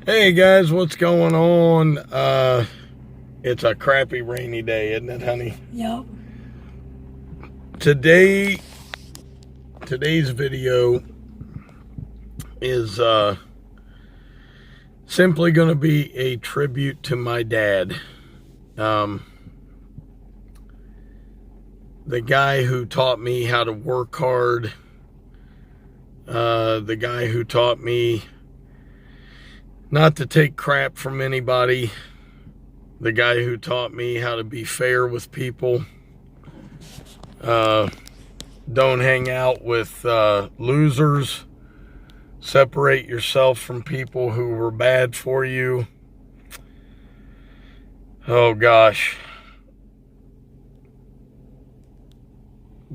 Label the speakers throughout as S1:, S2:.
S1: Hey guys, what's going on? It's a crappy rainy day, isn't it, honey?
S2: Yep.
S1: Today's video is simply going to be a tribute to my dad. The guy who taught me how to work hard. The guy who taught me not to take crap from anybody. The guy who taught me how to be fair with people. Don't hang out with losers. Separate yourself from people who were bad for you. Oh gosh.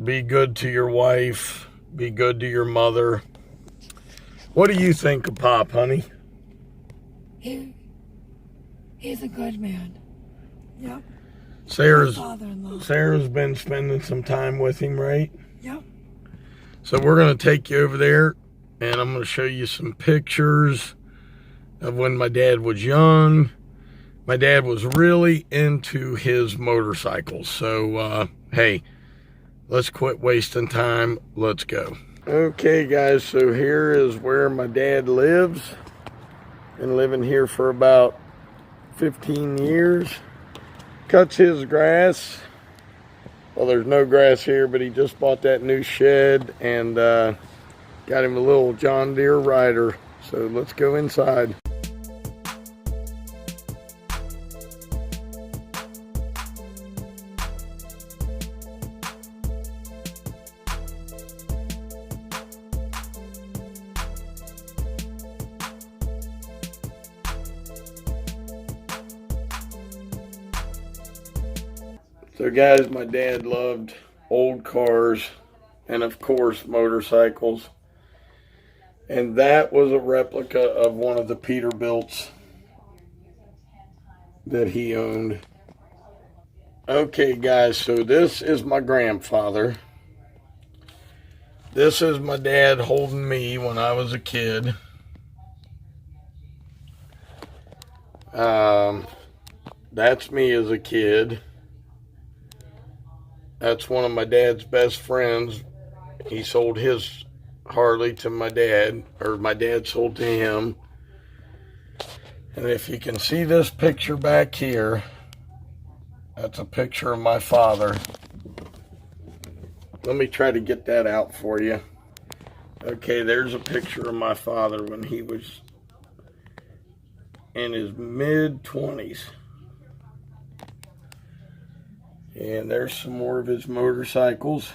S1: Be good to your wife. Be good to your mother. What do you think of Pop, honey?
S2: He's a good man. Yep.
S1: Sarah's been spending some time with him, right?
S2: Yep.
S1: So we're going to take you over there, and I'm going to show you some pictures of when my dad was young. My dad was really into his motorcycles. So, hey, let's quit wasting time. Let's go. Okay, guys, so here is where my dad lives. Been living here for about 15 years. Cuts his grass. Well, there's no grass here, but he just bought that new shed and got him a little John Deere rider. So let's go inside. So guys, my dad loved old cars and of course motorcycles. And that was a replica of one of the Peterbilts that he owned. Okay guys, so this is my grandfather. This is my dad holding me when I was a kid. That's me as a kid. That's one of my dad's best friends. He sold his Harley to my dad, or my dad sold to him. And if you can see this picture back here, that's a picture of my father. Let me try to get that out for you. Okay, there's a picture of my father when he was in his mid-20s. And there's some more of his motorcycles.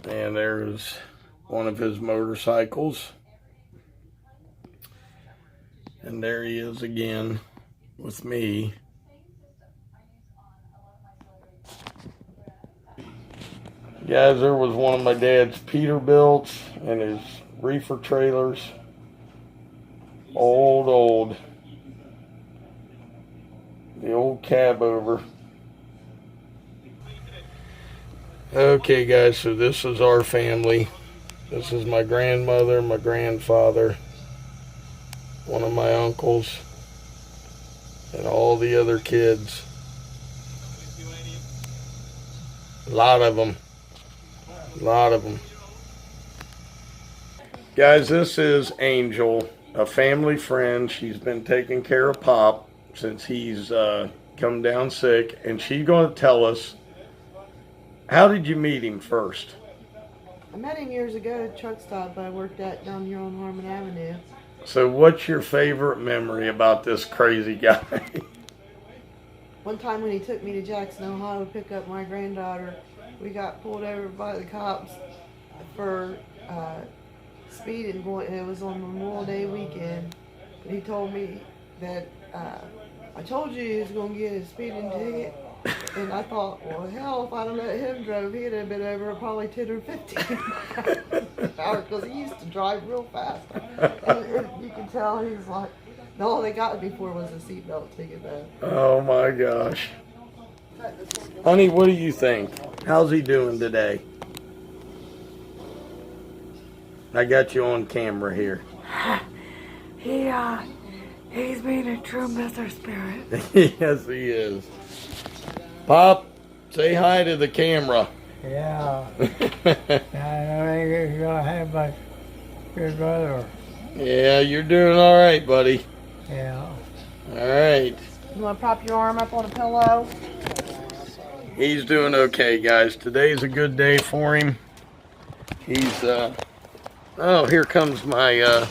S1: And there's one of his motorcycles. And there he is again with me. Guys, there was one of my dad's Peterbilts and his reefer trailers. Old. The old cab over. Okay guys, so this is our family. This is my grandmother, my grandfather, one of my uncles, and all the other kids. A lot of them. Guys, this is Angel, a family friend. She's been taking care of Pop since he's come down sick, and she's going to tell us, how did you meet him first?
S3: I met him years ago at a truck stop I worked at down here on Harmon Avenue.
S1: So what's your favorite memory about this crazy guy?
S3: One time when he took me to Jackson, Ohio to pick up my granddaughter, we got pulled over by the cops for speeding. It was on Memorial Day weekend. And he told me that I told you he was going to get a speeding ticket. And I thought, well, hell, if I'd have let him drive, he'd have been over probably 10 or 15 hours because he used to drive real fast. And you can tell he's like, all they got me for was a seatbelt ticket, though.
S1: Oh my gosh. Honey, what do you think? How's he doing today? I got you on camera here.
S2: He's being a true Mr. Spirit.
S1: Yes, he is. Pop, say hi to the camera.
S4: Yeah. I think you're gonna have my good brother.
S1: Yeah, you're doing all right, buddy.
S4: Yeah.
S1: All right.
S3: You want to prop your arm up on a pillow?
S1: He's doing okay, guys. Today's a good day for him. He's, oh, here comes my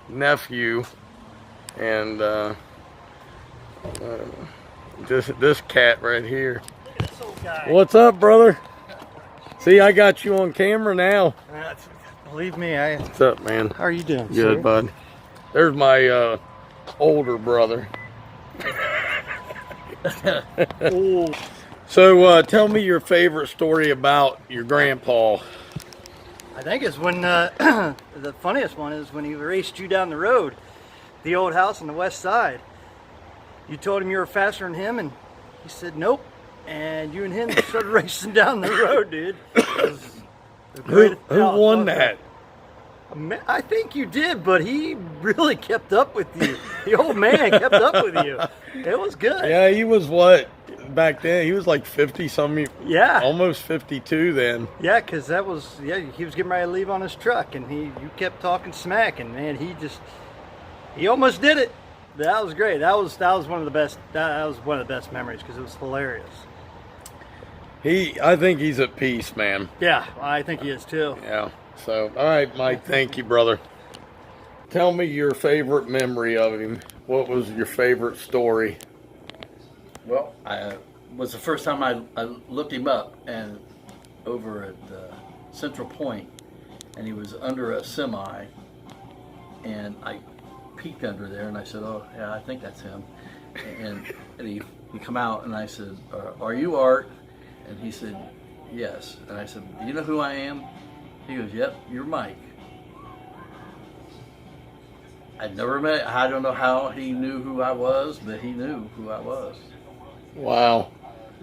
S1: nephew. And this cat right here. What's up, brother? See, I got you on camera now.
S4: Believe me,
S1: What's up, man?
S4: How are you doing?
S1: Good,
S4: sir?
S1: bud. There's my older brother. So, tell me your favorite story about your grandpa.
S4: I think it's when the funniest one is when he raced you down the road, the old house on the west side. You told him you were faster than him, and he said nope. And you and him started racing down the road, dude.
S1: Who won that?
S4: I think you did, but he really kept up with you. The old man kept up with you. It was good.
S1: Yeah, he was what? Back then, he was like 50-something.
S4: Yeah.
S1: Almost 52 then.
S4: Yeah, because that was, he was getting ready to leave on his truck, and you kept talking smack, and man, he almost did it. That was great. That was one of the best. That was one of the best memories because it was hilarious.
S1: I think he's at peace, man.
S4: Yeah, I think he is too.
S1: Yeah. So, all right, Mike. Thank you, brother. Tell me your favorite memory of him. What was your favorite story?
S5: Well, I was the first time I looked him up and over at Central Point, and he was under a semi, and I peeked under there and I said, "Oh, yeah, I think that's him." And he come out and I said, "Are you Art?" And he said, "Yes." And I said, "Do you know who I am?" He goes, "Yep, you're Mike." I'd never met. I don't know how he knew who I was, but he knew who I was.
S1: Wow.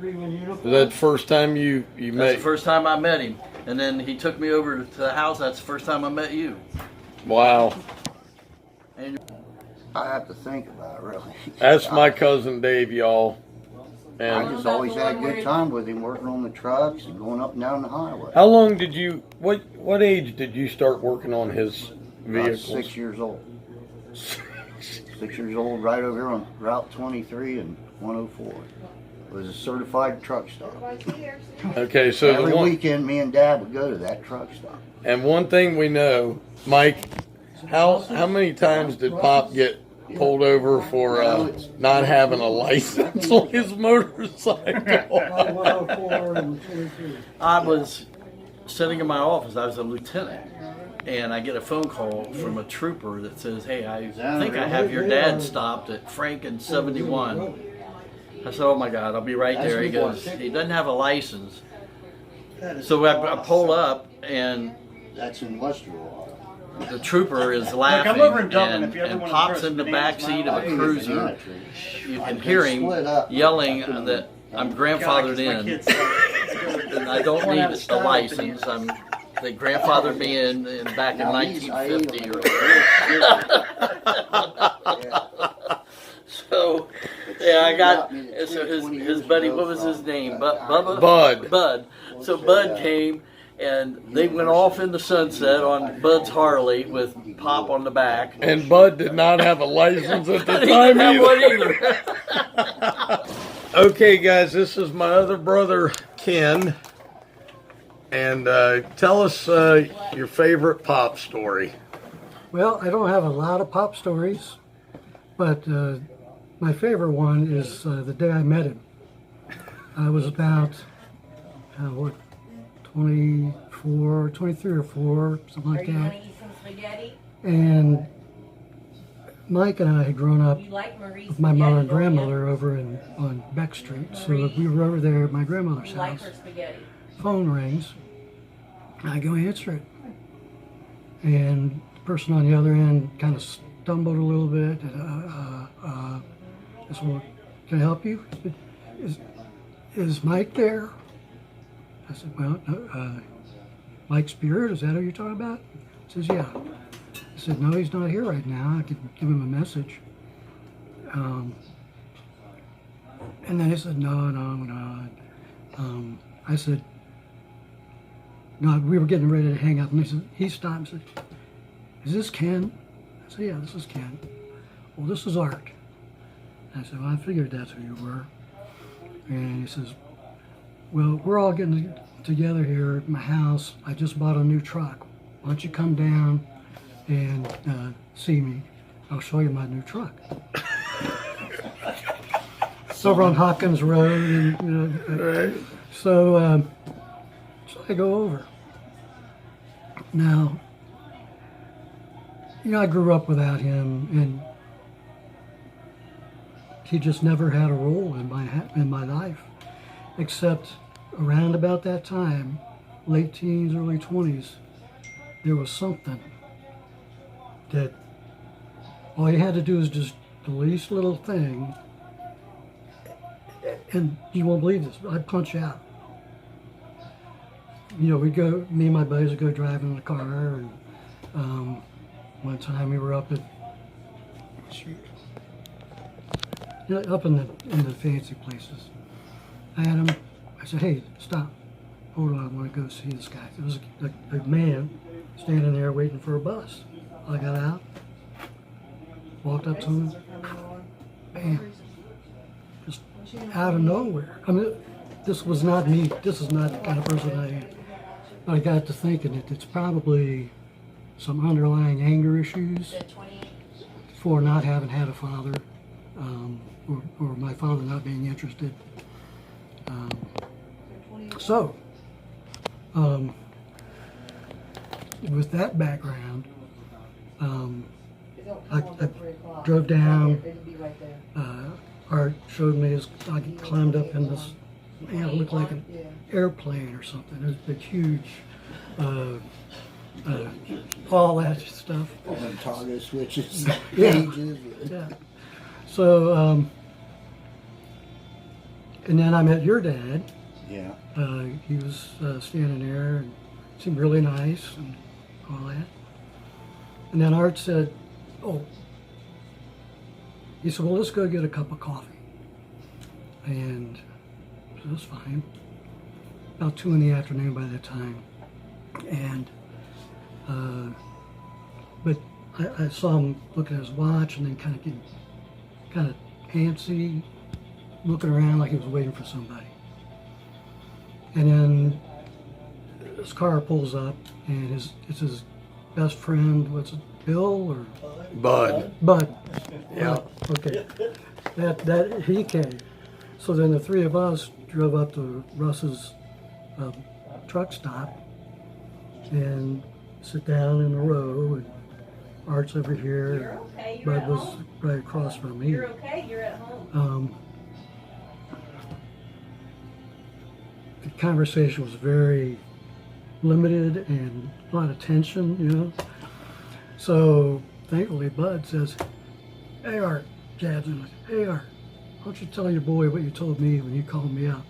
S1: Was that the first time you met?
S5: That's the first time I met him. And then he took me over to the house. That's the first time I met you.
S1: Wow.
S5: And
S6: I have to think about it, really.
S1: That's my cousin Dave, y'all.
S6: I
S1: And
S6: just always had a good time with him, working on the trucks and going up and down the highway.
S1: how long did you, what age did you start working on his
S6: About
S1: vehicles?
S6: 6 years old. 6 years old, right over here on Route 23 and 104. It was a certified truck stop.
S1: Okay, so
S6: Every
S1: the one,
S6: weekend, me and Dad would go to that truck stop.
S1: and one thing we know, Mike, how many times did Pop get pulled over for not having a license on his motorcycle?
S5: I was sitting in my office. I was a lieutenant. And I get a phone call from a trooper that says, "Hey, I think I have your dad stopped at Frank and 71. I said, "Oh my God, I'll be right there." He goes, "He doesn't have a license." So I pull up, and
S6: That's in Westerville.
S5: the trooper is laughing
S4: I'm over in Dublin if you ever
S5: and
S4: wanna
S5: pops
S4: press
S5: in the
S4: the
S5: back
S4: names,
S5: seat
S4: my
S5: of a cruiser. You can hear him yelling that I'm grandfathered in, and I don't need a license. They grandfathered me in back in 1950. So, yeah, I got, so his buddy, what was his name? Bubba? Bud. So Bud came, and they went off in the sunset on Bud's Harley with Pop on the back.
S1: And Bud did not have a license at the
S5: I
S1: time
S5: didn't have one
S1: either.
S5: either.
S1: Okay, guys, this is my other brother, Ken. And tell us your favorite Pop story.
S7: Well, I don't have a lot of Pop stories, but my favorite one is the day I met him. I was about, 23 or 4, something like that. And Mike and I had grown up with my mother and grandmother over on Beck Street. So we were over there at my grandmother's house. Phone rings. I go answer it. And the person on the other end kind of stumbled a little bit. I said, "Well, can I help you? Is Mike there?" I said, "Well, Mike Spirit, is that who you're talking about?" He says, yeah. I said, no, he's not here right now. I could give him a message. And then he said, no. I said, no, we were getting ready to hang up. And he stopped and said, is this Ken? I said, yeah, this is Ken. Well, this is Art. I said, well, I figured that's who you were. And he says, well, we're all getting together here at my house. I just bought a new truck. Why don't you come down and see me? I'll show you my new truck. It's over on Hopkins Road. And,
S1: Right.
S7: so I go over. Now, I grew up without him, and he just never had a role in my life, except around about that time, late teens, early 20s, there was something that all you had to do is just the least little thing, and you won't believe this, I'd punch out. We'd go, me and my buddies would go driving in the car, and one time we were up at, up in the fancy places. I had him, I said, hey, stop, hold on, I want to go see this guy. There was a man standing there waiting for a bus. I got out, walked up to him, bam, just out of nowhere. I mean, this was not me, this is not the kind of person I am. But I got to thinking that it's probably some underlying anger issues for not having had a father, or my father not being interested. With that background, I drove down. Art showed me I climbed up in this, it looked like an airplane or something. It was a huge, all that stuff.
S6: Toggle switches,
S7: Yeah.
S6: pages.
S7: Yeah. So, and then I met your dad.
S6: Yeah.
S7: He was standing there and seemed really nice and all that. And then Art said, oh, he said, well, let's go get a cup of coffee. And so that's fine. About 2 in the afternoon by that time. And, but I saw him looking at his watch and then kind of getting antsy, looking around like he was waiting for somebody. And then his car pulls up, and it's his best friend. What's it, Bill or
S1: Bud.
S7: Bud?
S1: Yeah.
S7: Okay. That he came. So then the three of us drove up to Russ's truck stop and sit down in a row. And Art's over here.
S8: You're okay.
S7: Bud was right across from me.
S8: You're okay. You're at home.
S7: The conversation was very limited and a lot of tension, So thankfully Bud says, hey Art, jabs him, hey Art, why don't you tell your boy what you told me when you called me up?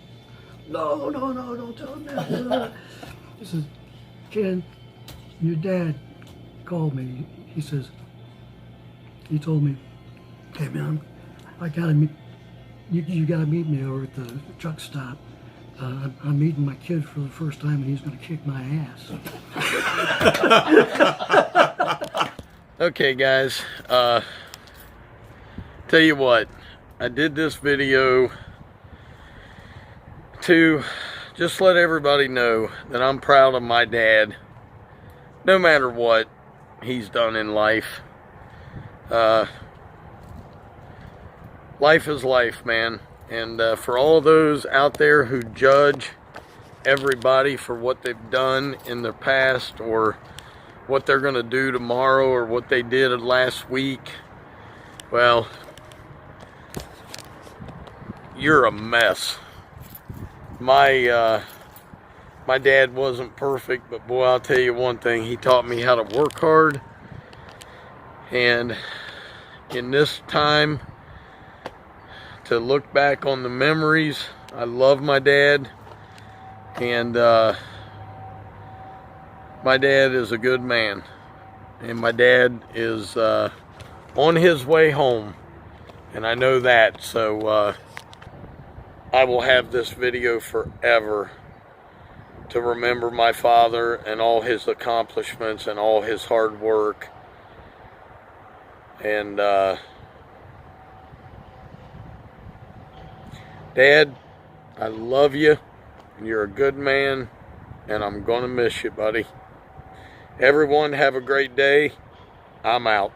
S7: No, don't tell him that. He says, Ken, your dad called me. He says, he told me, hey man, I gotta meet, you gotta meet me over at the truck stop. I'm meeting my kid for the first time and he's gonna kick my ass.
S1: Okay guys, tell you what, I did this video to just let everybody know that I'm proud of my dad, no matter what he's done in life. Life is life, man. And for all those out there who judge everybody for what they've done in their past or what they're going to do tomorrow or what they did last week, well, you're a mess. My dad wasn't perfect, but boy, I'll tell you one thing, he taught me how to work hard. And in this time, to look back on the memories, I love my dad, and my dad is a good man. And my dad is on his way home, and I know that, so I will have this video forever to remember my father and all his accomplishments and all his hard work. And Dad, I love you, and you're a good man, and I'm gonna miss you, buddy. Everyone have a great day. I'm out.